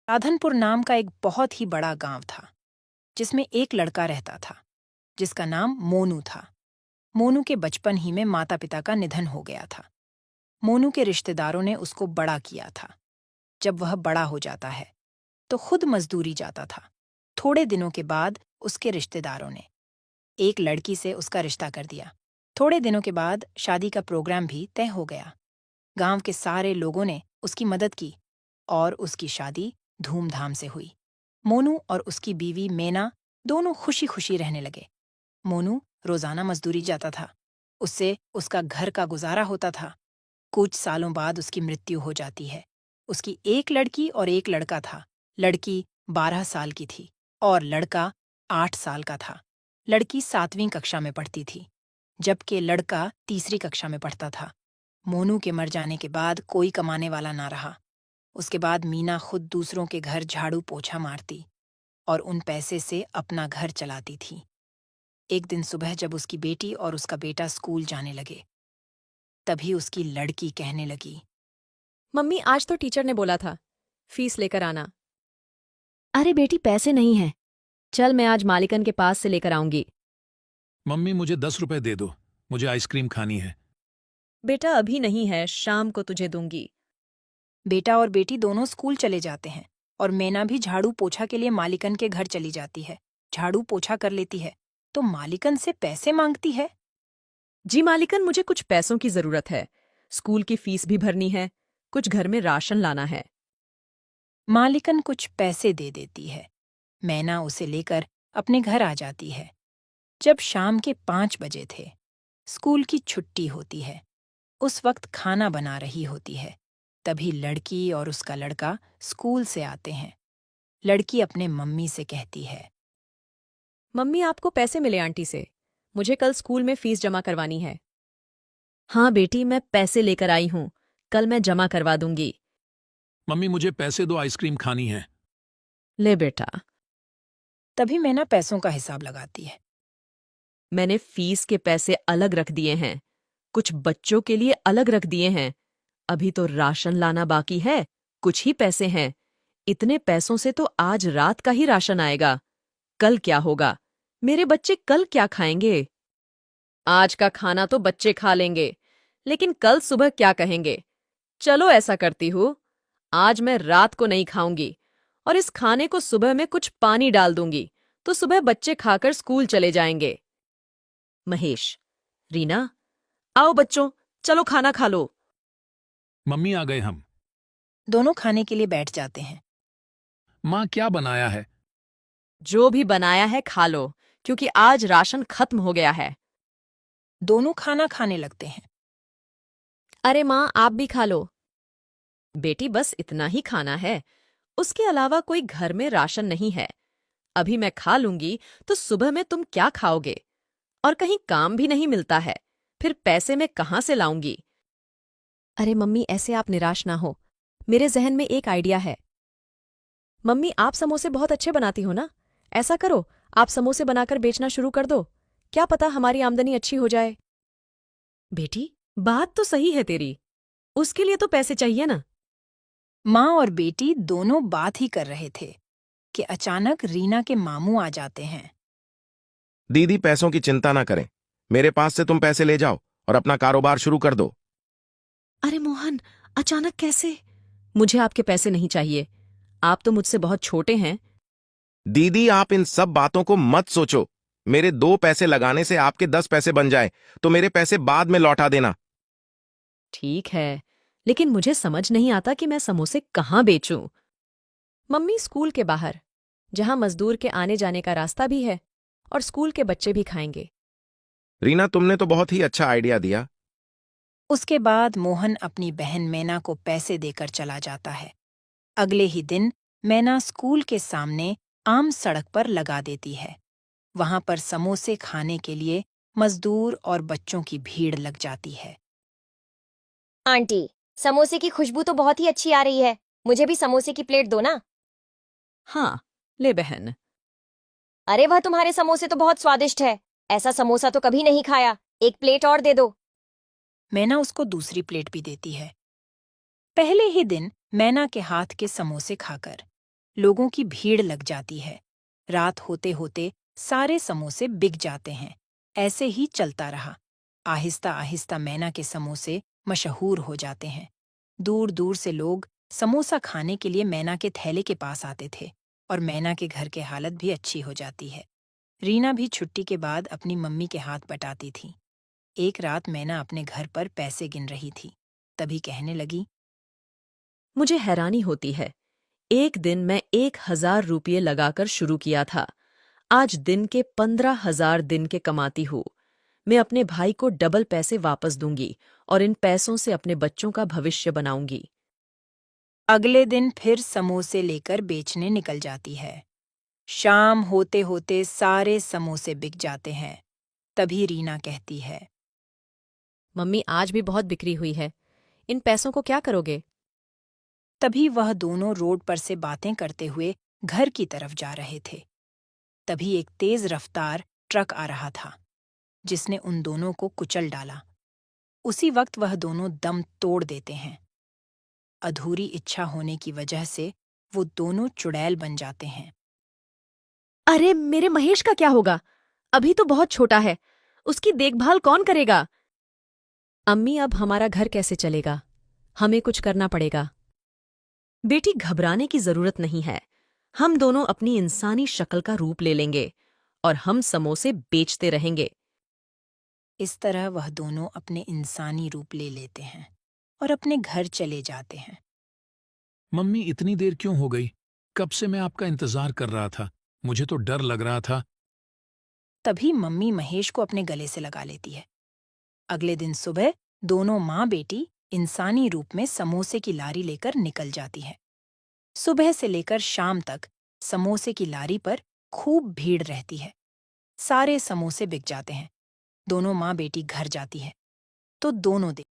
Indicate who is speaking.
Speaker 1: राधनपुर नाम का एक बहुत ही बड़ा गांव था जिसमें एक लड़का रहता था जिसका नाम मोनू था। मोनू के बचपन ही में माता पिता का निधन हो गया था। मोनू के रिश्तेदारों ने उसको बड़ा किया था। जब वह बड़ा हो जाता है तो खुद मजदूरी जाता था। थोड़े दिनों के बाद उसके रिश्तेदारों ने एक लड़की से उसका रिश्ता कर दिया। थोड़े दिनों के बाद शादी का प्रोग्राम भी तय हो गया। गांव के सारे लोगों ने उसकी मदद की और उसकी शादी धूमधाम से हुई। मोनू और उसकी बीवी मेना दोनों खुशी खुशी रहने लगे। मोनू रोजाना मजदूरी जाता था। उससे उसका घर का गुजारा होता था। कुछ सालों बाद उसकी मृत्यु हो जाती है। उसकी एक लड़की और एक लड़का था। लड़की 12 साल की थी और लड़का 8 साल का था। लड़की 7वीं कक्षा में पढ़ती थी जबकि लड़का तीसरी कक्षा में पढ़ता था। मोनू के मर जाने के बाद कोई कमाने वाला ना रहा। उसके बाद मीना खुद दूसरों के घर झाड़ू पोछा मारती और उन पैसे से अपना घर चलाती थी। एक दिन सुबह जब उसकी बेटी और उसका बेटा स्कूल जाने लगे तभी उसकी लड़की कहने लगी,
Speaker 2: मम्मी, आज तो टीचर ने बोला था फीस लेकर आना।
Speaker 3: अरे बेटी, पैसे नहीं हैं। चल, मैं आज मालिकन के पास से लेकर आऊंगी।
Speaker 4: मम्मी मुझे 10 रुपए दे दो, मुझे आइसक्रीम खानी है।
Speaker 2: बेटा अभी नहीं है, शाम को तुझे दूंगी।
Speaker 1: बेटा और बेटी दोनों स्कूल चले जाते हैं और मेना भी झाड़ू पोछा के लिए मालिकन के घर चली जाती है। झाड़ू पोछा कर लेती है तो मालिकन से पैसे मांगती है।
Speaker 2: जी मालिकन, मुझे कुछ पैसों की जरूरत है। स्कूल की फीस भी भरनी है, कुछ घर में राशन लाना है।
Speaker 1: मालिकन कुछ पैसे दे देती है। मैना उसे लेकर अपने घर आ जाती है। जब शाम के 5 बजे थे, स्कूल की छुट्टी होती है। उस वक्त खाना बना रही होती है। तभी लड़की और उसका लड़का स्कूल से आते हैं। लड़की अपने मम्मी से कहती है,
Speaker 2: मम्मी, आपको पैसे मिले आंटी से। मुझे कल स्कूल में फीस जमा करवानी है।
Speaker 3: हाँ बेटी, मैं पैसे लेकर आई हूँ। कल मैं जमा करवा दूंगी।
Speaker 4: मम्मी मुझे पैसे दो, आइसक्रीम खानी है।
Speaker 3: ले बेटा।
Speaker 1: तभी मैना पैसों का हिसाब लगाती है।
Speaker 2: मैंने फीस के पैसे अलग रख दिए हैं, कुछ बच्चों के लिए अलग रख दिए हैं। अभी तो राशन लाना बाकी है, कुछ ही पैसे हैं। इतने पैसों से तो आज रात का ही राशन आएगा। कल क्या होगा? मेरे बच्चे कल क्या खाएंगे? आज का खाना तो बच्चे खा लेंगे, लेकिन कल सुबह क्या कहेंगे? चलो ऐसा करती हूँ, आज मैं रात को नहीं खाऊंगी और इस खाने को सुबह में कुछ पानी डाल दूंगी, तो सुबह बच्चे खाकर स्कूल चले जाएंगे। महेश, रीना, आओ बच्चों, चलो खाना खा लो।
Speaker 4: मम्मी आ गए हम।
Speaker 1: दोनों खाने के लिए बैठ जाते हैं।
Speaker 4: माँ क्या बनाया है?
Speaker 2: जो भी बनाया है खा लो, क्योंकि आज राशन खत्म हो गया है।
Speaker 1: दोनों खाना खाने लगते हैं।
Speaker 2: अरे माँ, आप भी खा लो। बेटी, बस इतना ही खाना है, उसके अलावा कोई घर में राशन नहीं है। अभी मैं खा लूंगी तो सुबह में तुम क्या खाओगे? और कहीं काम भी नहीं मिलता है, फिर पैसे मैं कहाँ से लाऊंगी? अरे मम्मी, ऐसे आप निराश ना हो। मेरे जहन में एक आइडिया है। मम्मी, आप समोसे बहुत अच्छे बनाती हो ना? ऐसा करो, आप समोसे बनाकर बेचना शुरू कर दो। क्या पता हमारी आमदनी अच्छी हो जाए। बेटी, बात तो सही है तेरी, उसके लिए तो पैसे चाहिए ना।
Speaker 1: माँ और बेटी दोनों बात ही कर रहे थे कि अचानक रीना के मामू आ जाते हैं।
Speaker 5: दीदी, पैसों की चिंता ना करें, मेरे पास से तुम पैसे ले जाओ और अपना कारोबार शुरू कर दो।
Speaker 2: अरे मोहन, अचानक कैसे? मुझे आपके पैसे नहीं चाहिए, आप तो मुझसे बहुत छोटे हैं।
Speaker 5: दीदी, आप इन सब बातों को मत सोचो। मेरे 2 पैसे लगाने से आपके 10 पैसे बन जाए तो मेरे पैसे बाद में लौटा देना।
Speaker 2: ठीक है, लेकिन मुझे समझ नहीं आता कि मैं समोसे कहाँ बेचूं। मम्मी, स्कूल के बाहर, जहां मजदूर के आने जाने का रास्ता भी है और स्कूल के बच्चे भी खाएंगे।
Speaker 5: रीना, तुमने तो बहुत ही अच्छा आइडिया दिया।
Speaker 1: उसके बाद मोहन अपनी बहन मैना को पैसे देकर चला जाता है। अगले ही दिन मैना स्कूल के सामने आम सड़क पर लगा देती है। वहां पर समोसे खाने के लिए मजदूर और बच्चों की भीड़ लग जाती है।
Speaker 6: आंटी, समोसे की खुशबू तो बहुत ही अच्छी आ रही है। मुझे भी समोसे की प्लेट दो ना।
Speaker 2: हाँ, ले बहन।
Speaker 6: अरे वह, तुम्हारे समोसे तो बहुत स्वादिष्ट है। ऐसा समोसा तो कभी नहीं खाया। एक प्लेट और दे दो।
Speaker 1: मैना उसको दूसरी प्लेट भी देती है। पहले ही दिन मैना के हाथ के समोसे खाकर लोगों की भीड़ लग जाती है। रात होते होते सारे समोसे बिक जाते हैं। ऐसे ही चलता रहा। आहिस्ता आहिस्ता मैना के समोसे मशहूर हो जाते हैं। दूर दूर से लोग समोसा खाने के लिए मैना के थैले के पास आते थे और मैना के घर की हालत भी अच्छी हो जाती है। रीना भी छुट्टी के बाद अपनी मम्मी के हाथ बटाती थी। एक रात मैना अपने घर पर पैसे गिन रही थी। तभी कहने लगी,
Speaker 2: मुझे हैरानी होती है। एक दिन मैं 1,000 रुपये लगाकर शुरू किया था। आज दिन के 15,000 दिन के कमाती हूँ। मैं अपने भाई को डबल पैसे वापस दूंगी और इन पैसों से अपने बच्चों का भविष्य बनाऊंगी।
Speaker 1: अगले दिन फिर समोसे लेकर बेचने निकल जाती है। शाम होते होते सारे समोसे बिक जाते हैं। तभी रीना कहती है,
Speaker 3: मम्मी आज भी बहुत बिक्री हुई है। इन पैसों को क्या करोगे?
Speaker 1: तभी वह दोनों रोड पर से बातें करते हुए घर की तरफ जा रहे थे। तभी एक तेज रफ्तार ट्रक आ रहा था, जिसने उन दोनों को कुचल डाला। उसी वक्त वह दोनों दम तोड़ देते हैं। अधूरी इच्छा होने की वजह से वो दोनों चुड़ैल बन जाते हैं।
Speaker 3: अरे मेरे महेश का क्या होगा? अभी तो बहुत छोटा है। उसकी देखभाल कौन करेगा? अम्मी अब हमारा घर कैसे चलेगा? हमें कुछ करना पड़ेगा।
Speaker 2: बेटी, घबराने की जरूरत नहीं है। हम दोनों अपनी इंसानी शक्ल का रूप ले लेंगे और हम समोसे बेचते रहेंगे।
Speaker 1: इस तरह वह दोनों अपने इंसानी रूप ले लेते हैं और अपने घर चले जाते हैं।
Speaker 4: मम्मी इतनी देर क्यों हो गई? कब से मैं आपका इंतजार कर रहा था। मुझे तो डर लग रहा था।
Speaker 1: तभी मम्मी महेश को अपने गले से लगा लेती है। अगले दिन सुबह दोनों माँ बेटी इंसानी रूप में समोसे की लारी लेकर निकल जाती है। सुबह से लेकर शाम तक समोसे की लारी पर खूब भीड़ रहती है। सारे समोसे बिक जाते हैं। दोनों माँ बेटी घर जाती है तो दोनों दिन